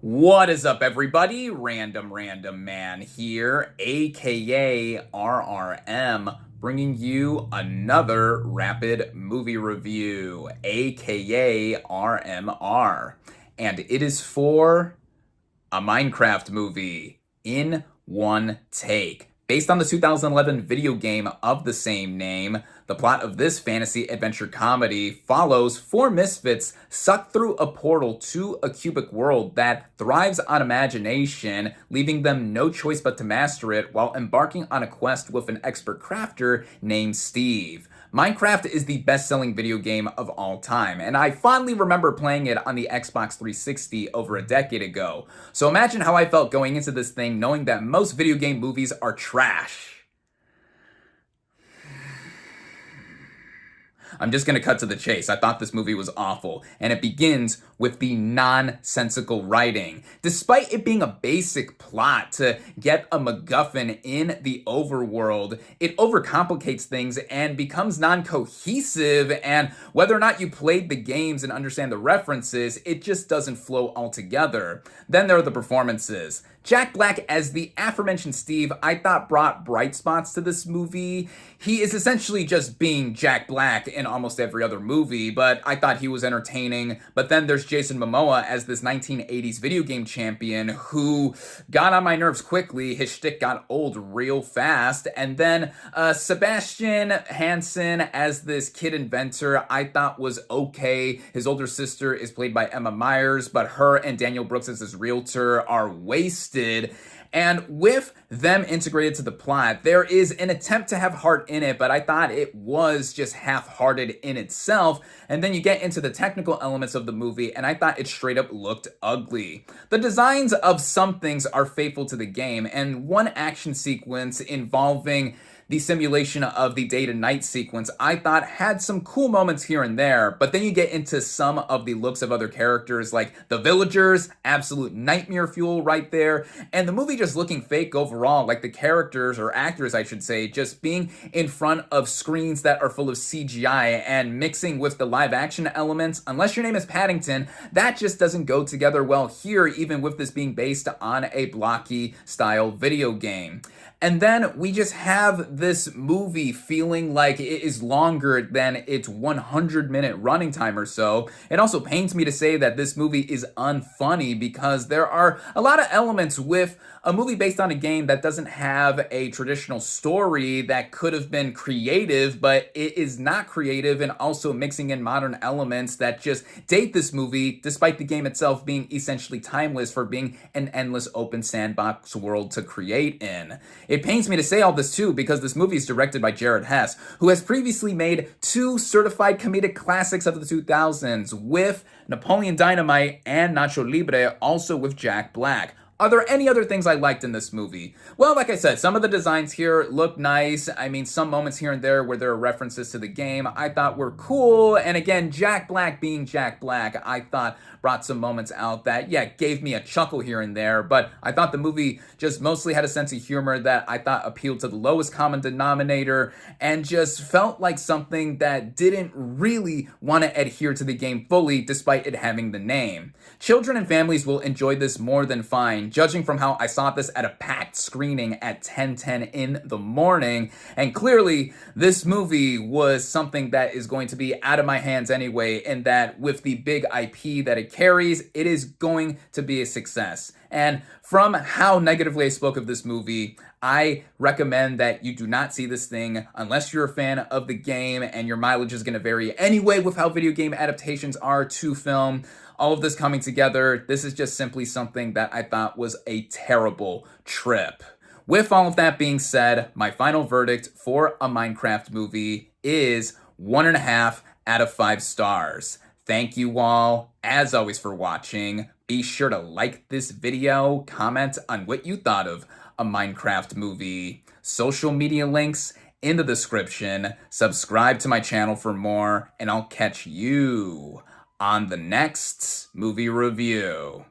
What is up, everybody? Random Random Man here, aka RRM, bringing you another rapid movie review, aka RMR. And it is for a Minecraft movie in one take. Based on the 2011 video game of the same name, the plot of this fantasy adventure comedy follows four misfits sucked through a portal to a cubic world that thrives on imagination, leaving them no choice but to master it while embarking on a quest with an expert crafter named Steve. Minecraft is the best-selling video game of all time, and I fondly remember playing it on the Xbox 360 over a decade ago. So imagine how I felt going into this thing knowing that most video game movies are trash. I'm just gonna cut to the chase. I thought this movie was awful, and it begins with the nonsensical writing. Despite it being a basic plot to get a MacGuffin in the overworld, it overcomplicates things and becomes non-cohesive, and whether or not you played the games and understand the references, it just doesn't flow altogether. Then there are the performances. Jack Black as the aforementioned Steve, I thought brought bright spots to this movie. He is essentially just being Jack Black in almost every other movie, but I thought he was entertaining. But then there's Jason Momoa as this 1980s video game champion who got on my nerves quickly. His shtick got old real fast. And then Sebastian Hansen as this kid inventor, I thought was okay. His older sister is played by Emma Myers, but her and Daniel Brooks as his realtor are wasted. And with them integrated to the plot, there is an attempt to have heart in it, but I thought it was just half-hearted in itself. And then you get into the technical elements of the movie, and I thought it straight up looked ugly. The designs of some things are faithful to the game, and one action sequence involving the simulation of the day to night sequence, I thought had some cool moments here and there, but then you get into some of the looks of other characters like the villagers, absolute nightmare fuel right there, and the movie just looking fake overall, like the characters, or actors I should say, just being in front of screens that are full of CGI and mixing with the live action elements. Unless your name is Paddington, that just doesn't go together well here, even with this being based on a blocky style video game. And then we just have this movie feeling like it is longer than its 100-minute running time or so. It also pains me to say that this movie is unfunny because there are a lot of elements with a movie based on a game that doesn't have a traditional story that could have been creative, but it is not creative, and also mixing in modern elements that just date this movie, despite the game itself being essentially timeless for being an endless open sandbox world to create in. It pains me to say all this too because this movie is directed by Jared Hess, who has previously made two certified comedic classics of the 2000s with Napoleon Dynamite and Nacho Libre, also with Jack Black. Are there any other things I liked in this movie? Well, like I said, some of the designs here look nice. I mean, some moments here and there where there are references to the game I thought were cool. And again, Jack Black being Jack Black, I thought brought some moments out that, yeah, gave me a chuckle here and there. But I thought the movie just mostly had a sense of humor that I thought appealed to the lowest common denominator and just felt like something that didn't really want to adhere to the game fully despite it having the name. Children and families will enjoy this more than fine, judging from how I saw this at a packed screening at 10:10 in the morning. And clearly, this movie was something that is going to be out of my hands anyway, in that with the big IP that it carries, it is going to be a success. And from how negatively I spoke of this movie, I recommend that you do not see this thing unless you're a fan of the game, and your mileage is going to vary anyway with how video game adaptations are to film. All of this coming together, this is just simply something that I thought was a terrible trip. With all of that being said, my final verdict for a Minecraft movie is 1.5 out of 5 stars. Thank you all, as always, for watching. Be sure to like this video, comment on what you thought of a Minecraft movie. Social media links in the description. Subscribe to my channel for more, and I'll catch you on the next movie review.